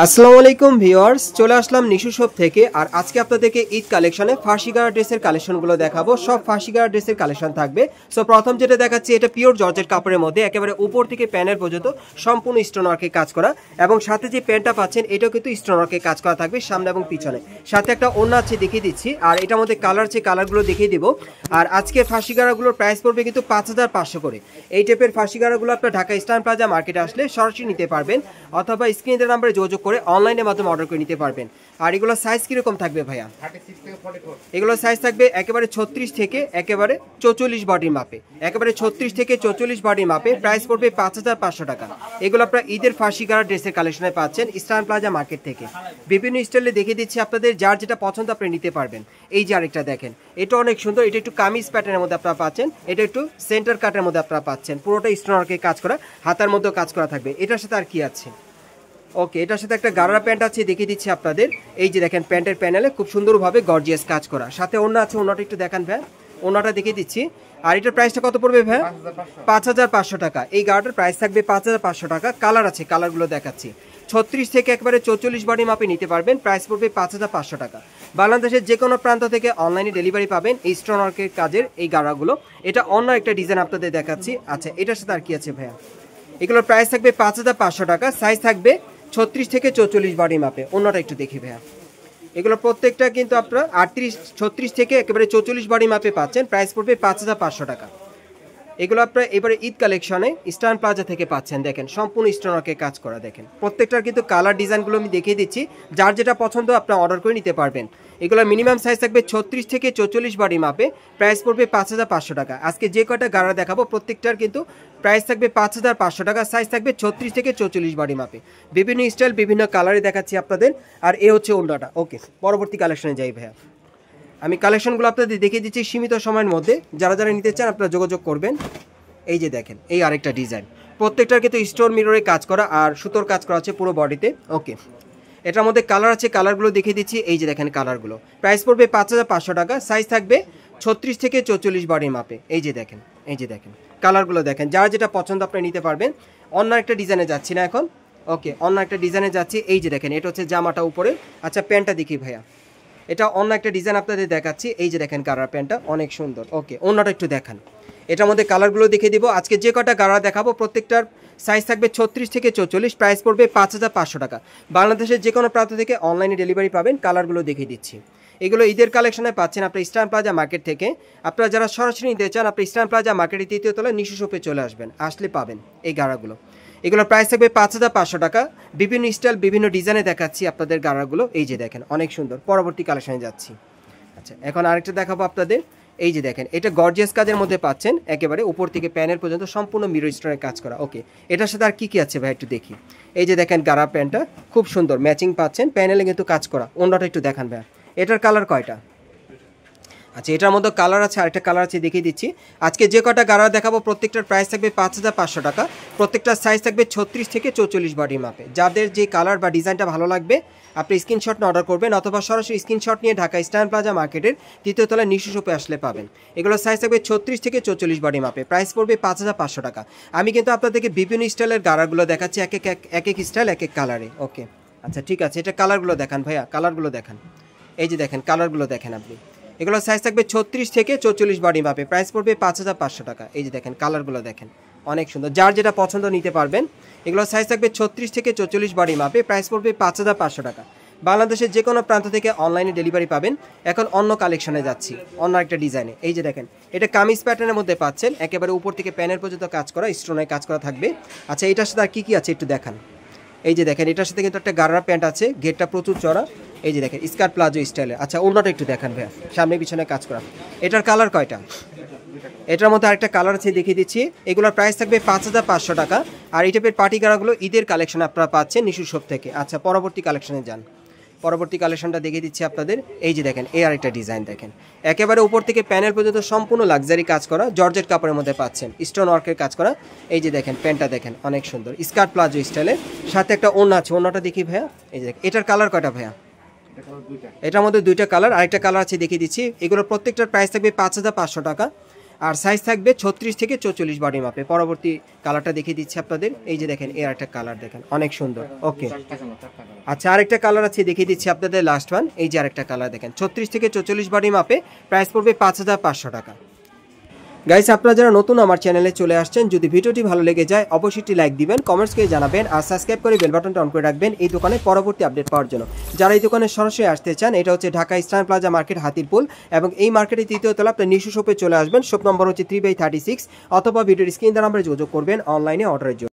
আসসালামু আলাইকুম ভিউয়ার্স, চলে আসলাম নিশু শপ থেকে। আর আজকে আপনাদেরকে ঈদ কালেকশনে ফার্সি গারা ড্রেসের কালেকশনগুলো দেখাবো। সব ফার্সি গারা ড্রেসের কালেকশন থাকবে। সো প্রথম যেটা দেখাচ্ছি, এটা পিওর জর্জেট কাপড়ের মধ্যে একেবারে উপর থেকে প্যানের পর্যন্ত সম্পূর্ণ স্টোন ওয়ার্কে কাজ করা, এবং সাথে যে প্যান্টটা পাচ্ছেন এটাও কিন্তু স্টোন ওয়ার্কে কাজ করা থাকবে সামনে এবং পিছনে। সাথে একটা ওড়না আছে, দেখিয়ে দিচ্ছি। আর এটার মধ্যে কালার আছে, কালারগুলো দেখিয়ে দিব। আর আজকে ফার্সি গারাগুলোর প্রাইস পড়বে কিন্তু 5500 করে। এই টাইপের ফার্সি গারাগুলো আপনার ঢাকা ইস্টার্ন প্লাজা মার্কেটে আসলে সরাসরি নিতে পারবেন, অথবা স্ক্রিনের নাম্বারে যোগাযোগ করে অনলাইনের মাধ্যমে অর্ডার করে নিতে পারবেন। আর এগুলো সাইজ কিরকম থাকবে ভাইয়া? এগুলো সাইজ থাকবে একেবারে 36 থেকে একেবারে 44 বডির মাপে, একেবারে 36 থেকে 44 বডির মাপে। প্রাইস পড়বে 5500 টাকা। এগুলো আপনারা ঈদের ফার্সি গারা ড্রেসের কালেকশনে পাচ্ছেন ইস্টার্ন প্লাজা মার্কেট থেকে। বিভিন্ন স্টাইলে দেখিয়ে দিচ্ছি আপনাদের, যার যেটা পছন্দ আপনি নিতে পারবেন। এই যে আরেকটা দেখেন, এটা অনেক সুন্দর। এটা একটু কামিজ প্যাটার্নের মধ্যে আপনারা পাচ্ছেন, এটা একটু সেন্টার কাটের মধ্যে আপনারা পাচ্ছেন। পুরোটা স্টোন ওয়ার্কে কাজ করা, হাতার মধ্যেও কাজ করা থাকবে। এটার সাথে আর কি আছে? ওকে, এটার সাথে একটা গারারা প্যান্ট আছে, দেখিয়ে দিচ্ছি আপনাদের। এই যে দেখেন, প্যান্টের প্যানেলে খুব সুন্দরভাবে গর্জিয়াস কাজ করা। সাথে ওড়না আছে, ওড়নাটা একটু দেখান ভাই, ওড়নাটা দেখিয়ে দিচ্ছি। আর এটার প্রাইসটা কত পড়বে ভাই? 5500 টাকা। এই গারাটার প্রাইস থাকবে 5500 টাকা। কালার আছে, কালারগুলো দেখাচ্ছি। 36 থেকে একবারে 44 বডি মাপে নিতে পারবেন। প্রাইস পড়বে 5500 টাকা। বাংলাদেশের যে কোনো প্রান্ত থেকে অনলাইনে ডেলিভারি পাবেন এই স্টোন ওয়ার্কের কাজের এই গারাগুলো। এটা অন্য একটা ডিজাইন আপনাদের দেখাচ্ছি। আচ্ছা, এটার সাথে আর কি আছে ভাইয়া? এগুলোর প্রাইস থাকবে 5500 টাকা। সাইজ থাকবে 36 থেকে 44 বডি মাপে। অন্যটা একটু দেখি ভাইয়া। এগুলো প্রত্যেকটা কিন্তু আপনারা 36 থেকে একেবারে 44 বডি মাপে পাচ্ছেন। প্রাইস পড়বে 5500 টাকা। এগুলো আপনারা এবারে ঈদ কালেকশনে ইস্টার্ন প্লাজা থেকে পাচ্ছেন। দেখেন, সম্পূর্ণ স্টোন ওয়ার্কে কাজ করা। দেখেন, প্রত্যেকটার কিন্তু কালার ডিজাইনগুলো আমি দেখিয়ে দিচ্ছি। যার যেটা পছন্দ আপনারা অর্ডার করে নিতে পারবেন। এগুলো মিনিমাম সাইজ থাকবে 36 থেকে 44 বডি মাপে। প্রাইস পড়বে 5500 টাকা। আজকে যে কয়টা গাড়া দেখাবো প্রত্যেকটার কিন্তু প্রাইস থাকবে 5500 টাকা। সাইজ থাকবে 36 থেকে 44 বডি মাপে। বিভিন্ন স্টাইল, বিভিন্ন কালারে দেখাচ্ছি আপনাদের। আর এ হচ্ছে ওন্ডাটা। ওকে, পরবর্তী কালেকশনে যাই ভাইয়া। আমি কালেকশনগুলো আপনাদের দেখিয়ে দিচ্ছি সীমিত সময়ের মধ্যে। যারা যারা নিতে চান আপনারা যোগাযোগ করবেন। এই যে দেখেন, এই আরেকটা ডিজাইন। প্রত্যেকটার কিন্তু স্টোন মিররে কাজ করা আর সুতোর কাজ করা আছে পুরো বডিতে। ওকে, এটার মধ্যে কালার আছে, কালারগুলো দেখিয়ে দিচ্ছি। এই যে দেখেন কালারগুলো। প্রাইস পড়বে 5500 টাকা। সাইজ থাকবে 36 থেকে 44 বডির মাপে। এই যে দেখেন, এই যে দেখেন কালারগুলো দেখেন। যার যেটা পছন্দ আপনি নিতে পারবেন। অন্য একটা ডিজাইনে যাচ্ছি না এখন। ওকে, অন্য একটা ডিজাইনে যাচ্ছি। এই যে দেখেন, এটা হচ্ছে জামাটা উপরে। আচ্ছা, প্যান্টটা দেখি ভাইয়া। এটা অন্য একটা ডিজাইন আপনাদের দেখাচ্ছি। এই যে দেখেন, গাড়ার প্যান্টটা অনেক সুন্দর। ওকে, অন্যটা একটু দেখান। এটার মধ্যে কালারগুলো দেখিয়ে দিব। আজকে যে কটা গাড়া দেখাবো প্রত্যেকটার সাইজ থাকবে 36 থেকে 44। প্রাইস পড়বে 5500 টাকা। বাংলাদেশের যে কোনো প্রান্ত থেকে অনলাইনে ডেলিভারি পাবেন। কালারগুলো দেখিয়ে দিচ্ছি। এগুলো ঈদের কালেকশনে পাচ্ছেন আপনার ইস্টার্ন প্লাজা মার্কেট থেকে। আপনারা যারা সরাসরি নিতে চান, আপনি ইস্টার্ন প্লাজা মার্কেটের 3য় তলায় নিশু শপে চলে আসবেন, আসলে পাবেন এই গাড়াগুলো। এগুলোর প্রাইস থাকবে 5500 টাকা। বিভিন্ন স্টাইল, বিভিন্ন ডিজাইনে দেখাচ্ছি আপনাদের গাড়াগুলো। এই যে দেখেন, অনেক সুন্দর। পরবর্তী কালেকশনে যাচ্ছি। আচ্ছা, এখন আরেকটা দেখাবো আপনাদের। এই যে দেখেন, এটা গর্জিয়াস কাজের মধ্যে পাচ্ছেন। একেবারে উপর থেকে প্যানের পর্যন্ত সম্পূর্ণ মিরর স্টোনের কাজ করা। ওকে, এটার সাথে আর কি কি আছে ভাই একটু দেখি। এই যে দেখেন, গাড়া প্যান্টটা খুব সুন্দর ম্যাচিং পাচ্ছেন, প্যানেলে কিন্তু কাজ করা। অন্যটা একটু দেখান ভাই। এটার কালার কয়টা? আচ্ছা, এটার মধ্যে কালার আছে, আরেকটা কালার আছে, দেখিয়ে দিচ্ছি। আজকে যে কটা গাড়া দেখাবো প্রত্যেকটার প্রাইস থাকবে 5500 টাকা। প্রত্যেকটার সাইজ থাকবে 36 থেকে 44 বডি মাপে। যাদের যে কালার বা ডিজাইনটা ভালো লাগবে আপনি স্ক্রিনশট নিয়ে অর্ডার করবেন, অথবা সরাসরি স্ক্রিনশট নিয়ে ঢাকা ইস্টার্ন প্লাজা মার্কেটের 3য় তলায় নিশু শপে আসলে পাবেন। এগুলোর সাইজ থাকবে 36 থেকে 44 বডি মাপে। প্রাইস পড়বে 5500 টাকা। আমি কিন্তু আপনাদেরকে বিভিন্ন স্টাইলের গাড়াগুলো দেখাচ্ছি, এক এক স্টাইল, এক এক কালারে। ওকে, আচ্ছা ঠিক আছে। এটা কালারগুলো দেখান ভাইয়া, কালারগুলো দেখান। এই যে দেখেন, কালারগুলো দেখেন আপনি। এগুলো সাইজ থাকবে 36 থেকে 44 বডি মাপে। প্রাইস পড়বে 5500 টাকা। এই যে দেখেন, কালারগুলো দেখেন অনেক সুন্দর। যার যেটা পছন্দ নিতে পারবেন। এগুলো সাইজ থাকবে 36 থেকে 44 বডি মাপে। প্রাইস পড়বে 5500 টাকা। বাংলাদেশের যে কোনো প্রান্ত থেকে অনলাইনে ডেলিভারি পাবেন। এখন অন্য কালেকশনে যাচ্ছি, অন্য একটা ডিজাইনে। এই যে দেখেন, এটা কামিজ প্যাটার্নের মধ্যে পাচ্ছেন। একেবারে উপর থেকে প্যানের পর্যন্ত কাজ করা, স্টোনে কাজ করা থাকবে। আচ্ছা, এটার সাথে আর কি কি আছে একটু দেখান। এই যে দেখেন, এটার সাথে কিন্তু একটা গাড়া প্যান্ট আছে, ঘেরটা প্রচুর চড়া। এই যে দেখেন, স্কার্ট প্লাজো স্টাইলে। আচ্ছা, অন্যটা একটু দেখান ভাইয়া, সামনে পিছনে কাজ করা। এটার কালার কয়টা? এটার মধ্যে আরেকটা কালার আছে, দেখিয়ে দিচ্ছি। এগুলোর প্রাইস থাকবে 5500 টাকা। আর এই টাইপের পার্টি গাড়াগুলো ঈদের কালেকশন আপনারা পাচ্ছেন নিশু শপ থেকে। আচ্ছা, পরবর্তী কালেকশনে যান। পরবর্তী কালেকশনটা দেখিয়ে দিচ্ছি আপনাদের। এই যে দেখেন, এই আরেকটা ডিজাইন দেখেন। একেবারে উপর থেকে প্যানেল পর্যন্ত সম্পূর্ণ লাক্সারি কাজ করা, জর্জেট কাপড়ের মধ্যে পাচ্ছেন, স্টোন ওয়ার্কের কাজ করা। এই যে দেখেন, প্যান্টটা দেখেন অনেক সুন্দর, স্কার্ট প্লাজো স্টাইলের। সাথে একটা ওড়না আছে, ওড়নাটা দেখি ভাইয়া। এই যে দেখেন, এটার কালার কয়টা ভাইয়া? এটার মধ্যে দুইটা কালার, আরেকটা কালার আছে, দেখিয়ে দিচ্ছি। এগুলো প্রত্যেকটার প্রাইস থাকবে 5500 টাকা। আর সাইজ থাকবে 36 থেকে 44 বডি মাপে। পরবর্তী কালারটা দেখিয়ে দিচ্ছি আপনাদের, এই যে দেখেন এর একটা কালার দেখেন অনেক সুন্দর। ওকে, আচ্ছা আরেকটা কালার আছে দেখিয়ে দিচ্ছি আপনাদের, লাস্ট ওয়ান, এই যে আরেকটা কালার দেখেন 36 থেকে 44 বডি মাপে, প্রাইস পড়বে 5500 টাকা। গাইস, আপনারা যারা নতুন আমার চ্যানেলে চলে আসছেন, যদি ভিডিওটি ভালো লেগে যায় অবশ্যই একটি লাইক দিবেন, কমেন্টস করে জানাবেন আর সাবস্ক্রাইব করে বেল বাটনটা অন করে রাখবেন এই দোকানে পরবর্তী আপডেট পাওয়ার জন্য। যারা এই দোকানে সরাসরি আসতে চান, এটা হচ্ছে Dhaka eastern plaza market, Hatirpul, এবং এই মার্কেটের তৃতীয় তলা, আপনার নিশু শপে চলে আসবেন। শপ নম্বর হচ্ছে 3/36, অথবা ভিডিওর স্ক্রিন নাম্বারে যোগাযোগ করবেন অনলাইনে অর্ডারের জন্য।